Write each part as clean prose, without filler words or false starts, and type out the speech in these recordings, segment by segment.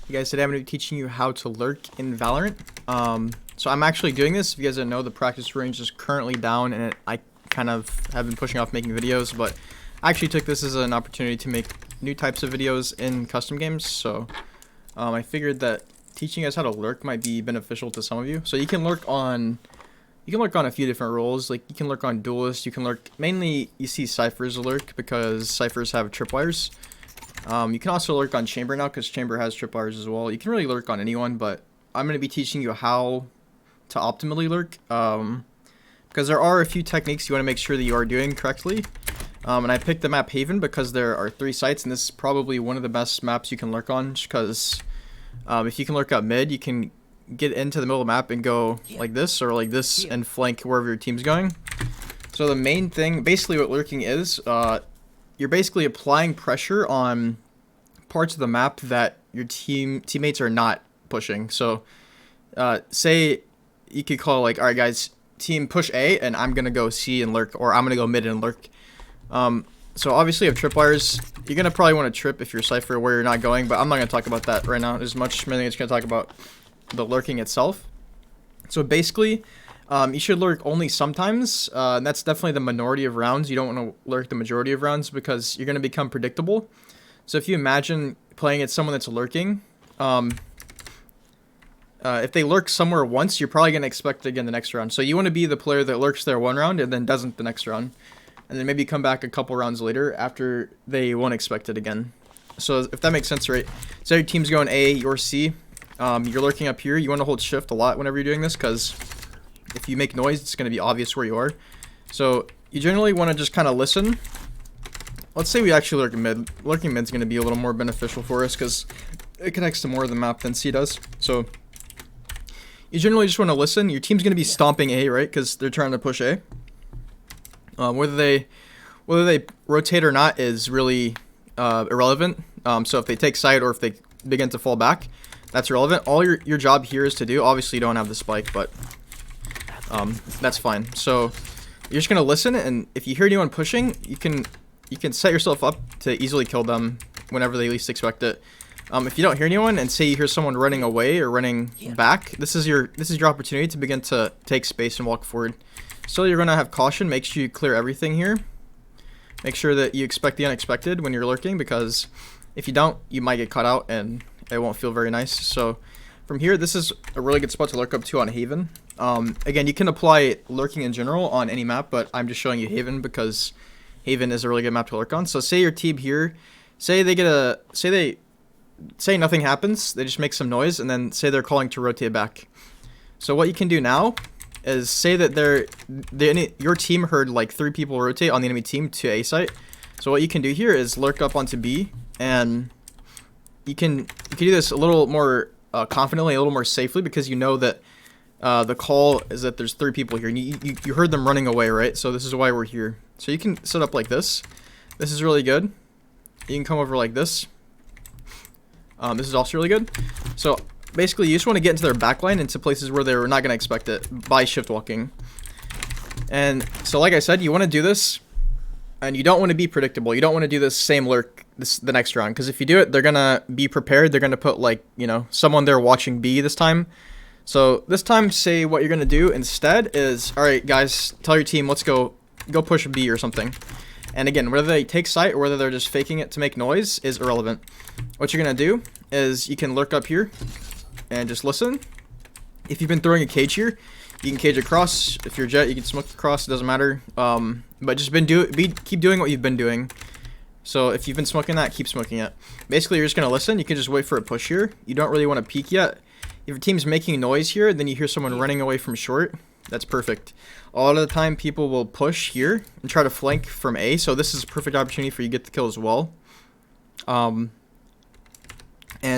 Hey guys, today I'm going to be teaching you how to lurk in Valorant. So I'm actually doing this. If you guys didn't know, the practice range is currently down, and I kind of have been pushing off making videos, but I actually took this as an opportunity to make new types of videos in custom games. So I figured that teaching us how to lurk might be beneficial to some of you. So you can lurk on a few different roles. Like you can lurk on duelist. You can lurk mainly. You see ciphers lurk because ciphers have tripwires. You can also lurk on chamber now because chamber has tripwires as well. You can really lurk on anyone, but I'm going to be teaching you how to optimally lurk because there are a few techniques you want to make sure that you are doing correctly. And I picked the map Haven because there are 3 sites, and this is probably one of the best maps you can lurk on because if you can lurk out mid, you can get into the middle of the map and go like this or like this and flank wherever your team's going. So the main thing, basically what lurking is, you're basically applying pressure on parts of the map that your teammates are not pushing. So say you could call like, all right guys, team push A and I'm gonna go C and lurk, or I'm gonna go mid and lurk. So obviously you have tripwires. You're gonna probably want to trip if you're Cypher where you're not going, but I'm not gonna talk about that right now as much. Mainly it's gonna talk about the lurking itself. So basically you should lurk only sometimes, and that's definitely the minority of rounds. You don't want to lurk the majority of rounds because you're going to become predictable. So if you imagine playing at someone that's lurking, if they lurk somewhere once, you're probably going to expect it again the next round. So you want to be the player that lurks there one round and then doesn't the next round. And then maybe come back a couple rounds later after they won't expect it again. So if that makes sense, right? So your team's going A, you're C. You're lurking up here. You want to hold shift a lot whenever you're doing this because if you make noise, it's going to be obvious where you are. So you generally want to just kind of listen. Let's say we actually lurk mid. Lurking mid is going to be a little more beneficial for us because it connects to more of the map than C does. So you generally just want to listen. Your team's going to be stomping A, right? Because they're trying to push A. Whether they rotate or not is really irrelevant. So if they take side or if they begin to fall back, that's irrelevant. All your job here is to do. Obviously, you don't have the spike, but that's fine. So you're just gonna listen, and if you hear anyone pushing, you can set yourself up to easily kill them whenever they least expect it. If you don't hear anyone, and say you hear someone running away or running back, this is your opportunity to begin to take space and walk forward. Still, you're gonna have caution. Make sure you clear everything here. Make sure that you expect the unexpected when you're lurking, because if you don't, you might get caught out and it won't feel very nice. So from here, this is a really good spot to lurk up to on Haven. Again, you can apply lurking in general on any map, but I'm just showing you Haven because Haven is a really good map to lurk on. So say your team here, say nothing happens, they just make some noise, and then say they're calling to rotate back. So what you can do now is say that your team heard like 3 people rotate on the enemy team to A site. So what you can do here is lurk up onto B, and you can do this a little more confidently, a little more safely, because you know that the call is that there's 3 people here, and you heard them running away, right? So this is why we're here. So you can set up like this. This is really good. You can come over like this. This is also really good. So basically, you just want to get into their backline, into places where they're not going to expect it by shift walking. And so like I said, you want to do this, and you don't want to be predictable. You don't want to do this same lurk the next round, because if you do it, they're going to be prepared. They're going to put, like, you know, someone there watching B this time. So this time, say what you're going to do instead is, all right, guys, tell your team, let's go push B or something. And again, whether they take site or whether they're just faking it to make noise is irrelevant. What you're going to do is you can lurk up here and just listen. If you've been throwing a cage here, you can cage across. If you're Jett, you can smoke across. It doesn't matter. But just keep doing what you've been doing. So if you've been smoking that, keep smoking it. Basically, you're just going to listen. You can just wait for a push here. You don't really want to peek yet. If your team's making noise here, then you hear someone running away from short, that's perfect. A lot of the time, people will push here and try to flank from A, so this is a perfect opportunity for you to get the kill as well. And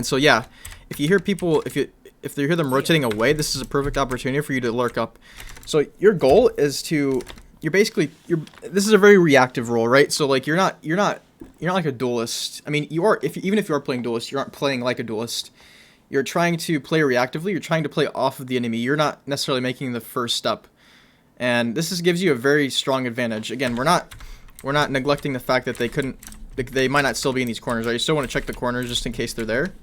so yeah, if you hear people, if you hear them rotating away, this is a perfect opportunity for you to lurk up. So your goal is to, this is a very reactive role, right? So like you're not like a duelist. I mean, you are, even if you are playing duelist, you aren't playing like a duelist. You're trying to play reactively. You're trying to play off of the enemy. You're not necessarily making the first step, and this gives you a very strong advantage. Again, we're not neglecting the fact that they might not still be in these corners. Right? You still want to check the corners just in case they're there.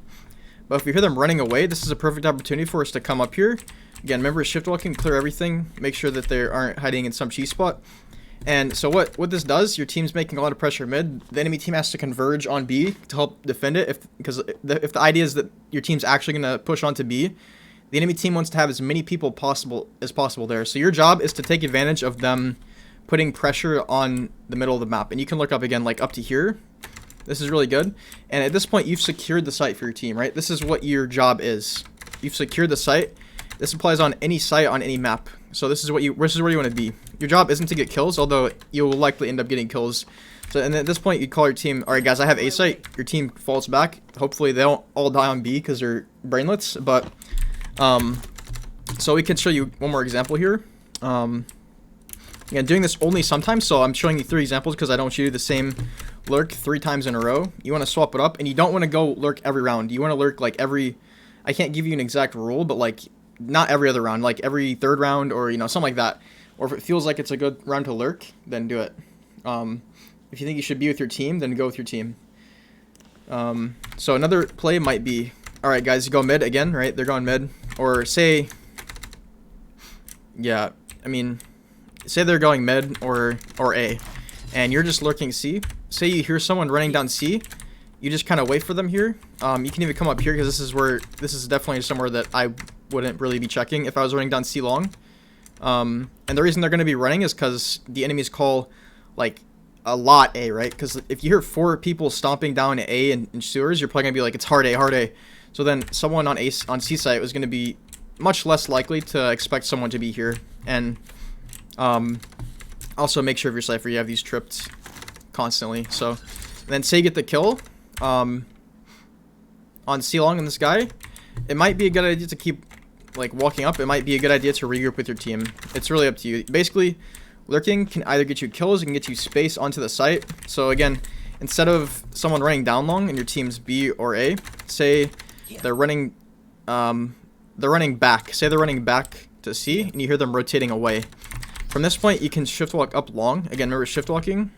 But if you hear them running away, this is a perfect opportunity for us to come up here. Again, remember shift walking, clear everything, make sure that they aren't hiding in some cheese spot. And so what this does, your team's making a lot of pressure mid. The enemy team has to converge on B to help defend it. Because if the idea is that your team's actually going to push onto B, the enemy team wants to have as many people as possible there. So your job is to take advantage of them putting pressure on the middle of the map. And you can look up again, like up to here. This is really good. And at this point, you've secured the site for your team, right? This is what your job is. You've secured the site. This applies on any site on any map. So this is where you want to be. Your job isn't to get kills, although you will likely end up getting kills. So and at this point, you call your team, all right, guys, I have A site. Your team falls back. Hopefully, they don't all die on B because they're brainlets. But so we can show you one more example here. Again, doing this only sometimes. So I'm showing you 3 examples because I don't want you to do the same lurk 3 times in a row. You want to swap it up, and you don't want to go lurk every round. You want to lurk like every. I can't give you an exact rule, but like not every other round, like every 3rd round or something like that. Or if it feels like it's a good round to lurk, then do it. If you think you should be with your team, then go with your team. So another play might be, all right, guys, you go mid again, right? They're going mid. Or say, yeah, I mean, say they're going mid or A, and you're just lurking C. Say you hear someone running down C, you just kind of wait for them here. You can even come up here because this is definitely somewhere that I wouldn't really be checking if I was running down C long. And the reason they're going to be running is because the enemies call like a lot A, right? Because if you hear 4 people stomping down A in sewers, you're probably going to be like, it's hard A, hard A. So then someone on C site was going to be much less likely to expect someone to be here. And also make sure of your cypher you have these tripped constantly. So then say you get the kill on C long in this guy, it might be a good idea to keep like walking up. It might be a good idea to regroup with your team. It's really up to you. Basically, lurking can either get you kills, it can get you space onto the site. So again, instead of someone running down long in your team's B or A, say they're running back. Say they're running back to C, and you hear them rotating away. From this point, you can shift walk up long. Again, remember shift walking,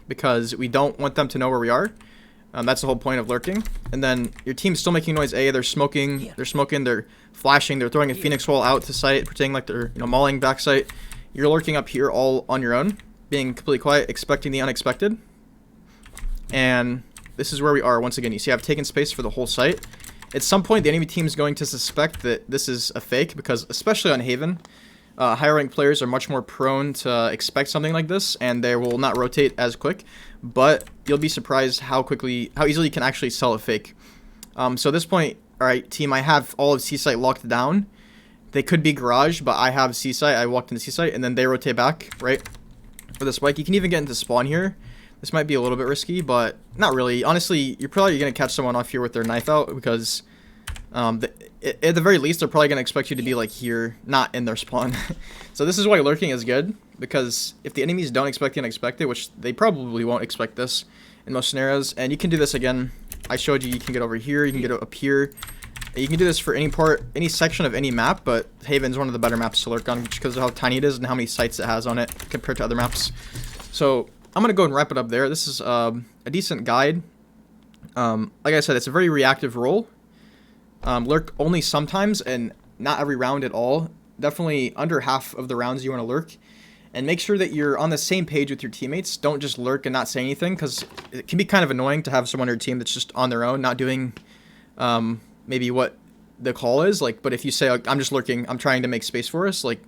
because we don't want them to know where we are. That's the whole point of lurking. And then your team's still making noise A. They're smoking, they're flashing, they're throwing a phoenix wall out to site, pretending like they're mauling back site. You're lurking up here all on your own, being completely quiet, expecting the unexpected. And this is where we are once again. You see I've taken space for the whole site. At some point, the enemy team is going to suspect that this is a fake, because especially on Haven, higher ranked players are much more prone to expect something like this, and they will not rotate as quick. But you'll be surprised how easily you can actually sell a fake. So at this point, all right, team, I have all of C site locked down. They could be garage, but I have C site. I walked into C site, and then they rotate back, right? For the spike, you can even get into spawn here. This might be a little bit risky, but not really. Honestly, you're probably going to catch someone off here with their knife out, because at the very least, they're probably going to expect you to be like here, not in their spawn. So this is why lurking is good, because if the enemies don't expect the unexpected, which they probably won't expect this in most scenarios, and you can do this again. I showed you can get over here, you can get up here. You can do this for any section of any map, but Haven's one of the better maps to lurk on just because of how tiny it is and how many sites it has on it compared to other maps. So I'm going to go and wrap it up there. This is a decent guide. Like I said, it's a very reactive role. Lurk only sometimes and not every round at all. Definitely under half of the rounds you want to lurk. And make sure that you're on the same page with your teammates. Don't just lurk and not say anything, because it can be kind of annoying to have someone on your team that's just on their own, not doing maybe what the call is. Like, but if you say, like, I'm just lurking, I'm trying to make space for us, like,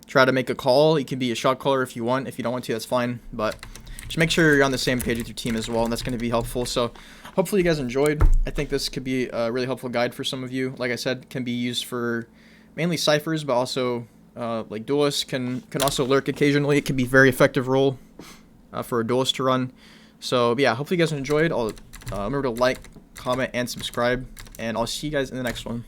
try to make a call. You can be a shot caller if you want. If you don't want to, that's fine. But just make sure you're on the same page with your team as well, and that's going to be helpful. So hopefully you guys enjoyed. I think this could be a really helpful guide for some of you. Like I said, can be used for mainly ciphers, but also like duelists can also lurk occasionally. It can be a very effective role for a duelist to run. So yeah, hopefully you guys enjoyed. I'll remember to like, comment, and subscribe, and I'll see you guys in the next one.